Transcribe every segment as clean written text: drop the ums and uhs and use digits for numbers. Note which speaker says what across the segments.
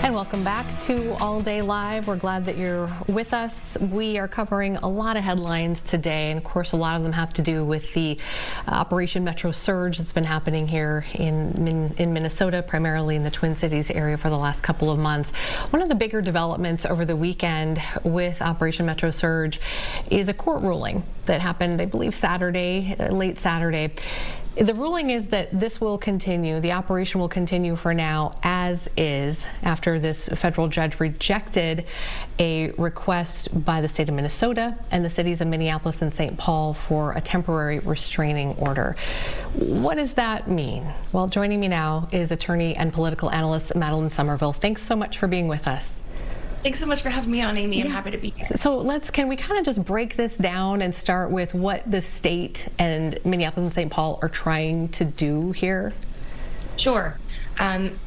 Speaker 1: And welcome back to All Day Live. We're glad that you're with us. We are covering a lot of headlines today, and of course a lot of them have to do with the Operation Metro Surge that's been happening here in Minnesota, primarily in the Twin Cities area for the last couple of months. One of the bigger developments over the weekend with Operation Metro Surge is a court ruling that happened, I believe, Saturday, late Saturday. The ruling is that this will continue, the operation will continue for now as is, after this federal judge rejected a request by the state of Minnesota and the cities of Minneapolis and St. Paul for a temporary restraining order. What does that mean? Well, joining me now is attorney and political analyst Madeline Summerville. Thanks so much for being with us.
Speaker 2: Thanks so much for having me on, Amy. I'm happy to be here.
Speaker 1: So can we kind of just break this down and start with what the state and Minneapolis and St. Paul are trying to do here?
Speaker 2: Sure.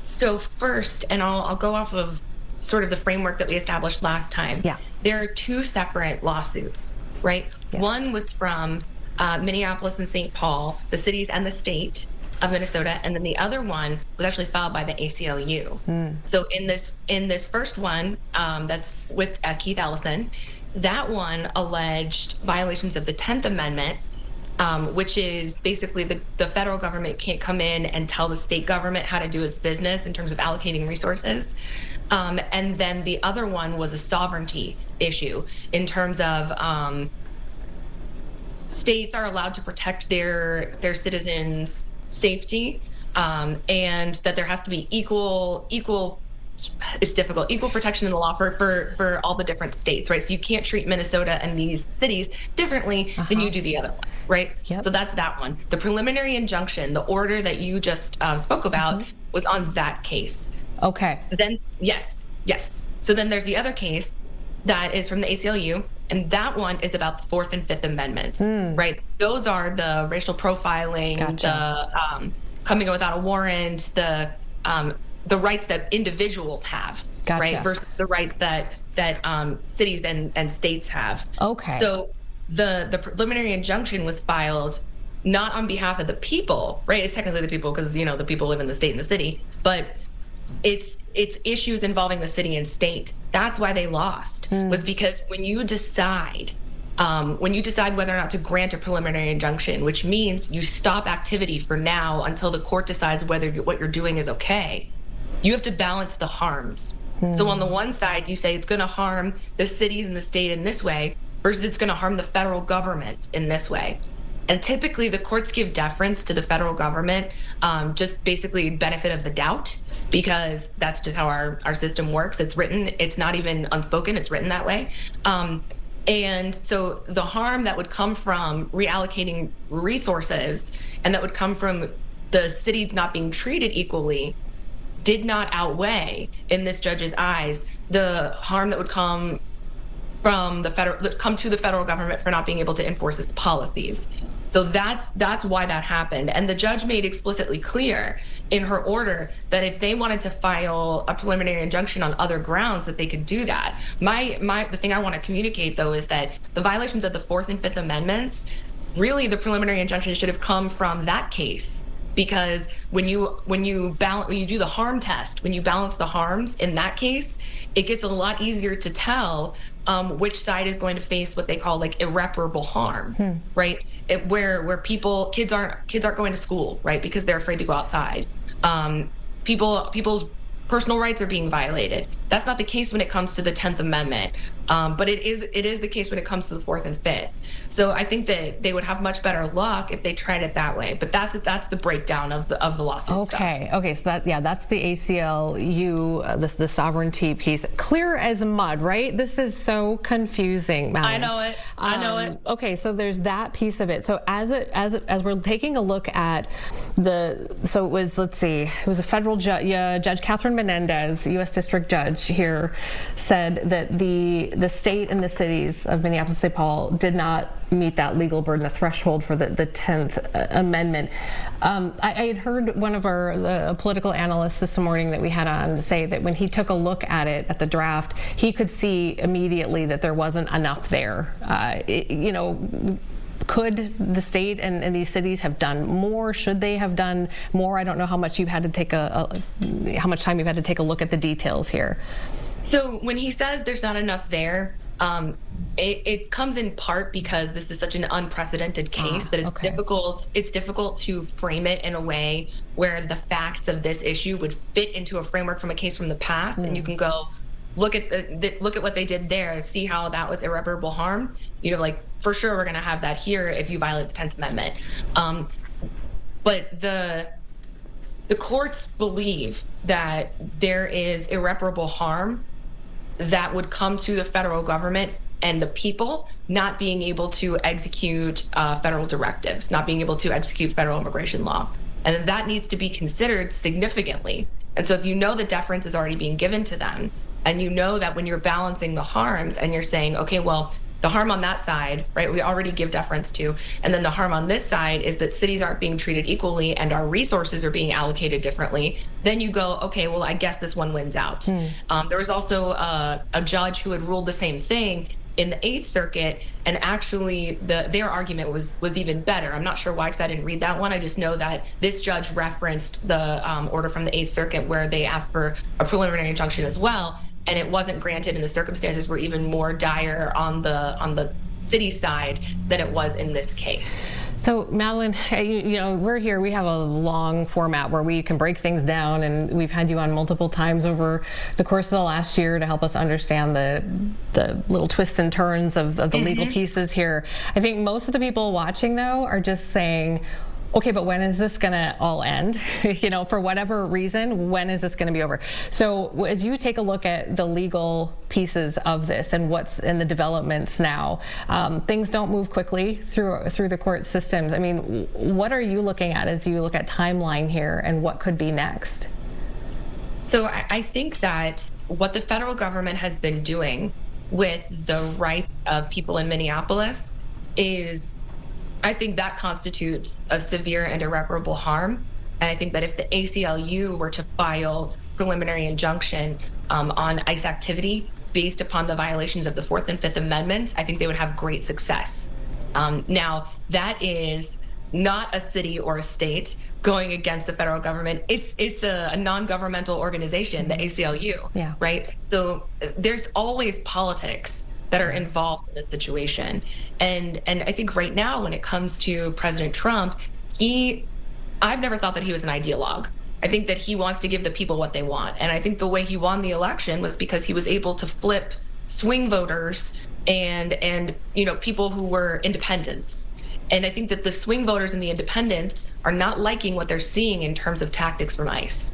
Speaker 2: So first, and I'll go off of sort of the framework that we established last time.
Speaker 1: Yeah.
Speaker 2: There are two separate lawsuits, right?
Speaker 1: Yes.
Speaker 2: One was from Minneapolis and St. Paul, the cities and the state of Minnesota, and then the other one was actually filed by the ACLU. So in this first one, that's with Keith Ellison, that one alleged violations of the 10th Amendment, which is basically the federal government can't come in and tell the state government how to do its business in terms of allocating resources. And then the other one was a sovereignty issue in terms of states are allowed to protect their citizens' safety, and that there has to be equal protection in the law for all the different states, right? So you can't treat Minnesota and these cities differently than you do the other ones, right?
Speaker 1: Yep.
Speaker 2: So that's that one. The preliminary injunction, the order that you just spoke about, was on that case.
Speaker 1: Okay.
Speaker 2: Then yes. So then there's the other case that is from the ACLU, and that one is about the 4th and 5th Amendments, right? Those are the racial profiling, the coming in without a warrant, the rights that individuals have, right, versus the right that cities and states have.
Speaker 1: Okay.
Speaker 2: So the preliminary injunction was filed not on behalf of the people, right? It's technically the people because the people live in the state and the city, but it's issues involving the city and state. That's why they lost, was because when you decide whether or not to grant a preliminary injunction, which means you stop activity for now until the court decides whether what you're doing is okay, you have to balance the harms. So on the one side, you say it's going to harm the cities and the state in this way versus it's going to harm the federal government in this way. And typically the courts give deference to the federal government, just basically benefit of the doubt, because that's just how our system works. It's written, it's not even unspoken, it's written that way. And so the harm that would come from reallocating resources and that would come from the cities not being treated equally did not outweigh, in this judge's eyes, the harm that would come from to the federal government for not being able to enforce its policies. So that's why that happened. And the judge made explicitly clear in her order that if they wanted to file a preliminary injunction on other grounds, that they could do that. The thing I want to communicate, though, is that the violations of the 4th and 5th Amendments, really the preliminary injunction should have come from that case. Because when you do the harm test, when you balance the harms in that case, it gets a lot easier to tell which side is going to face what they call like irreparable harm, right? Where kids aren't going to school, right, because they're afraid to go outside. People's personal rights are being violated. That's not the case when it comes to the 10th Amendment, but it is the case when it comes to the 4th and 5th. So I think that they would have much better luck if they tried it that way. But that's the breakdown of the lawsuit stuff.
Speaker 1: Okay. So that's the ACLU, the sovereignty piece. Clear as mud, right? This is so confusing, Madeline.
Speaker 2: I know it.
Speaker 1: Okay, so there's that piece of it. So as we're taking a look at it was a federal judge, Judge Catherine Menendez, U.S. District Judge here, said that the state and the cities of Minneapolis-St. Paul did not meet that legal burden, the threshold for the 10th Amendment. I had heard one of the political analysts this morning that we had on say that when he took a look at it, at the draft, he could see immediately that there wasn't enough there. could the state and these cities have done more? Should they have done more? I don't know how much you've had to take how much time you've had to take a look at the details here.
Speaker 2: So when he says there's not enough there, it comes in part because this is such an unprecedented case that it's difficult. It's difficult to frame it in a way where the facts of this issue would fit into a framework from a case from the past, and you can go look at what they did there, see how that was irreparable harm. Like for sure we're going to have that here if you violate the 10th Amendment. But the courts believe that there is irreparable harm that would come to the federal government and the people not being able to execute federal directives, not being able to execute federal immigration law. And that needs to be considered significantly. And so if the deference is already being given to them, and that when you're balancing the harms and you're saying, okay, well, the harm on that side, right, we already give deference to, and then the harm on this side is that cities aren't being treated equally and our resources are being allocated differently, then you go, okay, well, I guess this one wins out. There was also a judge who had ruled the same thing in the Eighth Circuit, and actually their argument was even better. I'm not sure why, because I didn't read that one. I just know that this judge referenced the order from the Eighth Circuit where they asked for a preliminary injunction as well, and it wasn't granted, and the circumstances were even more dire on the city side than it was in this case.
Speaker 1: So Madeline, we're here, we have a long format where we can break things down, and we've had you on multiple times over the course of the last year to help us understand the little twists and turns of the legal pieces here. I think most of the people watching, though, are just saying, okay, but when is this going to all end? For whatever reason, when is this going to be over? So as you take a look at the legal pieces of this and what's in the developments now, things don't move quickly through the court systems. I mean, what are you looking at as you look at timeline here and what could be next?
Speaker 2: So I think that what the federal government has been doing with the rights of people in Minneapolis is, I think that constitutes a severe and irreparable harm. And I think that if the ACLU were to file preliminary injunction on ICE activity based upon the violations of the Fourth and Fifth Amendments, I think they would have great success. Now, that is not a city or a state going against the federal government. It's a non-governmental organization, the ACLU, right? So there's always politics that are involved in this situation. And I think right now, when it comes to President Trump, I've never thought that he was an ideologue. I think that he wants to give the people what they want. And I think the way he won the election was because he was able to flip swing voters and people who were independents. And I think that the swing voters and the independents are not liking what they're seeing in terms of tactics from ICE.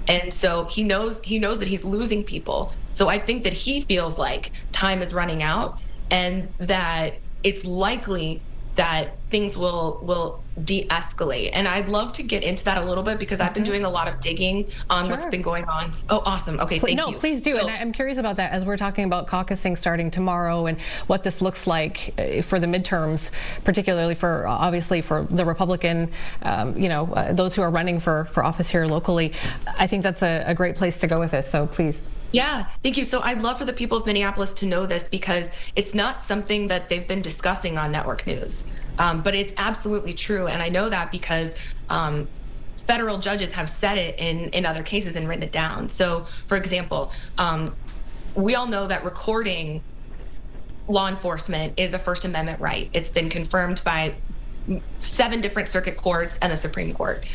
Speaker 2: And so he knows that he's losing people. So I think that he feels like time is running out and that it's likely that things will de-escalate. And I'd love to get into that a little bit because I've been doing a lot of digging on what's been going on. Oh, awesome. Okay, thank you.
Speaker 1: No, please do. And I'm curious about that as we're talking about caucusing starting tomorrow and what this looks like for the midterms, particularly obviously for the Republican, those who are running for office here locally. I think that's a great place to go with this. So please.
Speaker 2: Yeah, thank you. So I'd love for the people of Minneapolis to know this because it's not something that they've been discussing on network news, but it's absolutely true. And I know that because federal judges have said it in other cases and written it down. So, for example, we all know that recording law enforcement is a First Amendment right. It's been confirmed by 7 different circuit courts and the Supreme Court.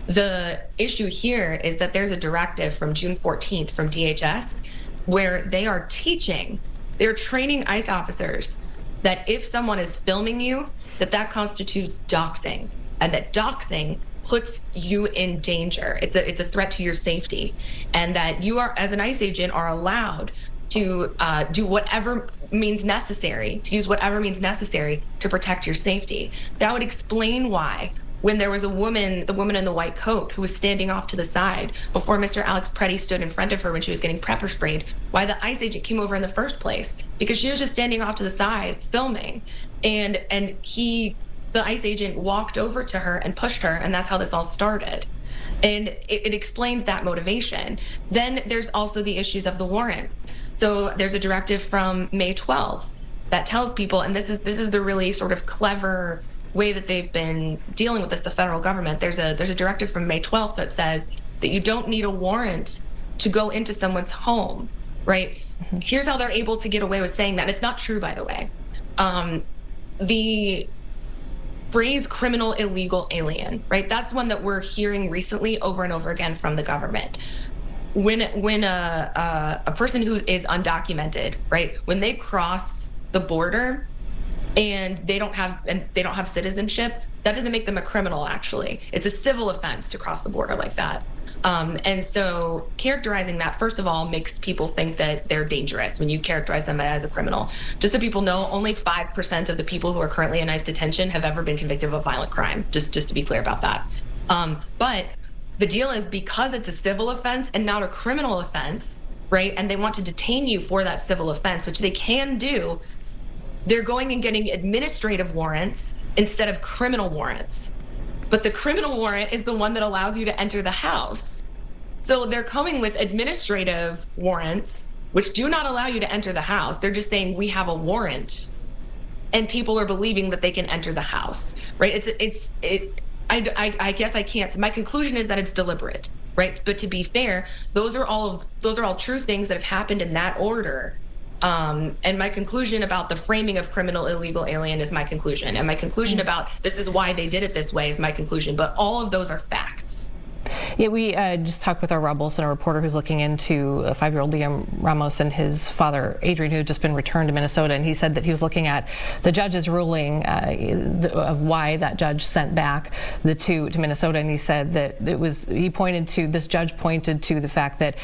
Speaker 2: The issue here is that there's a directive from June 14th from DHS where they're training ICE officers that if someone is filming you, that constitutes doxing, and that doxing puts you in danger. It's a threat to your safety, and that you are, as an ICE agent, are allowed to do whatever means necessary, to use whatever means necessary to protect your safety. That would explain why when there was the woman in the white coat who was standing off to the side before Mr. Alex Preddy stood in front of her when she was getting pepper sprayed, why the ICE agent came over in the first place, because she was just standing off to the side filming, and the ICE agent walked over to her and pushed her, and that's how this all started. And it explains that motivation. Then there's also the issues of the warrant. So there's a directive from May 12th that tells people, and this is the really sort of clever way that they've been dealing with this, the federal government, there's a directive from May 12th that says that you don't need a warrant to go into someone's home, right? Here's how they're able to get away with saying that. And it's not true, by the way. The phrase criminal illegal alien, right? That's one that we're hearing recently over and over again from the government. When a person who is undocumented, right, when they cross the border and they don't have citizenship, that doesn't make them a criminal. Actually, it's a civil offense to cross the border like that. And so characterizing that, first of all, makes people think that they're dangerous when you characterize them as a criminal. Just so people know, only 5% of the people who are currently in ICE detention have ever been convicted of a violent crime, just to be clear about that. But the deal is, because it's a civil offense and not a criminal offense, right, and they want to detain you for that civil offense, which they can do, they're going and getting administrative warrants instead of criminal warrants. But the criminal warrant is the one that allows you to enter the house. So they're coming with administrative warrants, which do not allow you to enter the house. They're just saying, we have a warrant, and people are believing that they can enter the house, right? I guess I can't. My conclusion is that it's deliberate, right? But to be fair, those are all true things that have happened in that order. And my conclusion about the framing of criminal illegal alien is my conclusion. And my conclusion about this is why they did it this way is my conclusion. But all of those are facts.
Speaker 1: Yeah, we just talked with our Rebels and a reporter who's looking into 5-year-old Liam Ramos and his father, Adrian, who had just been returned to Minnesota. And he said that he was looking at the judge's ruling of why that judge sent back the two to Minnesota. And he said that this judge pointed to the fact that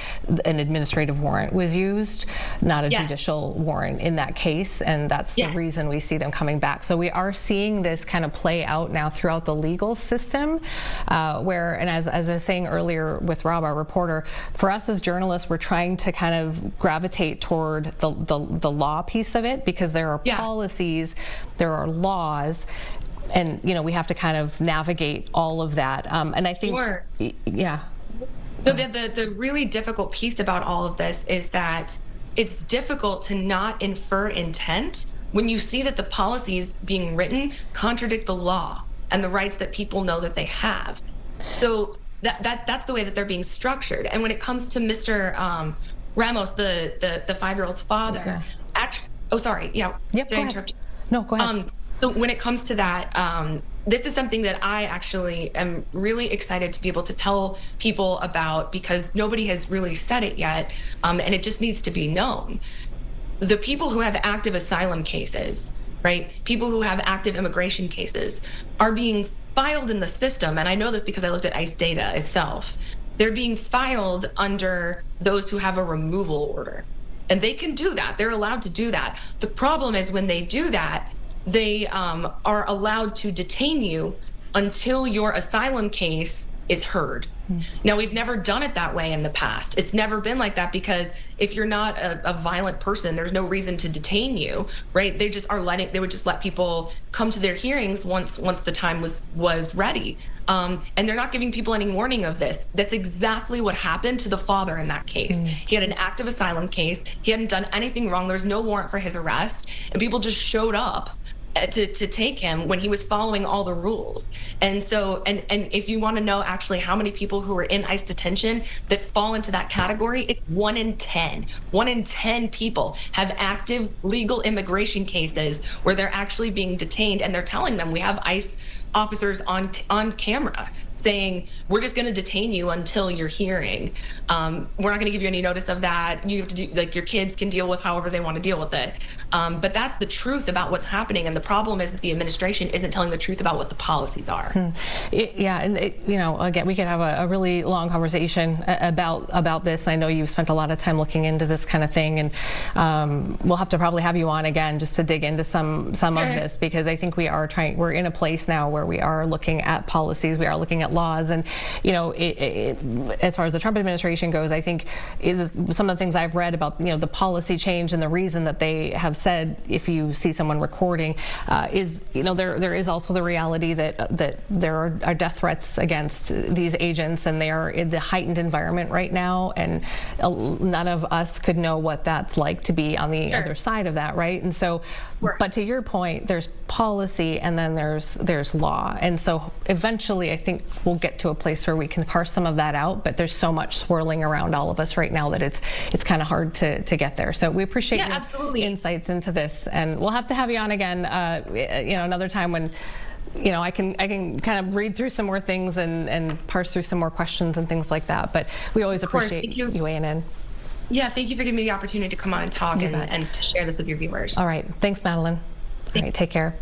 Speaker 1: an administrative warrant was used, not a judicial warrant in that case. And that's the reason we see them coming back. So we are seeing this kind of play out now throughout the legal system, and as I was saying earlier with Rob, our reporter, for us as journalists, we're trying to kind of gravitate toward the law piece of it, because there are policies, there are laws, and we have to kind of navigate all of that. And I think,
Speaker 2: So the really difficult piece about all of this is that it's difficult to not infer intent when you see that the policies being written contradict the law and the rights that people know that they have. So that's the way that they're being structured. And when it comes to Mr. Ramos, the 5-year-old's father,
Speaker 1: Did I interrupt you? No, go ahead.
Speaker 2: So when it comes to that, this is something that I actually am really excited to be able to tell people about, because nobody has really said it yet, and it just needs to be known. The people who have active asylum cases, right? People who have active immigration cases are being filed in the system, and I know this because I looked at ICE data itself. They're being filed under those who have a removal order, and they can do that. They're allowed to do that. The problem is when they do that, they are allowed to detain you until your asylum case is heard. Now, we've never done it that way in the past. It's never been like that, because if you're not a violent person, there's no reason to detain you, right? They would just let people come to their hearings once the time was ready. And they're not giving people any warning of this. That's exactly what happened to the father in that case. He had an active asylum case. He hadn't done anything wrong. There was no warrant for his arrest, and people just showed up to take him when he was following all the rules. And so, and if you want to know actually how many people who are in ICE detention that fall into that category, it's 1 in 10. 1 in 10 people have active legal immigration cases where they're actually being detained, and they're telling them, we have ICE officers on camera saying, we're just going to detain you until your hearing. We're not going to give you any notice of that. You have to do, your kids can deal with however they want to deal with it. But that's the truth about what's happening. And the problem is that the administration isn't telling the truth about what the policies are.
Speaker 1: And again, we could have a really long conversation about this. I know you've spent a lot of time looking into this kind of thing, and we'll have to probably have you on again just to dig into some of this, because I think we're in a place now where we are looking at policies, we are looking at at laws. And, you know, as far as the Trump administration goes, I think some of the things I've read about, you know, the policy change and the reason that they have said if you see someone recording is, you know, there is also the reality that there are death threats against these agents, and they are in the heightened environment right now, and none of us could know what that's like to be on the other side of that, right? And so, but to your point, there's policy and then there's law, and so eventually I think we'll get to a place where we can parse some of that out, but there's so much swirling around all of us right now that it's kind of hard to get there. So we appreciate your insights into this, and we'll have to have you on again, you know, another time when, you know, I can kind of read through some more things and parse through some more questions and things like that. But we always appreciate you weighing in.
Speaker 2: Yeah, thank you for giving me the opportunity to come on and talk and share this with your viewers.
Speaker 1: All right. Thanks, Madeline. All right, take care.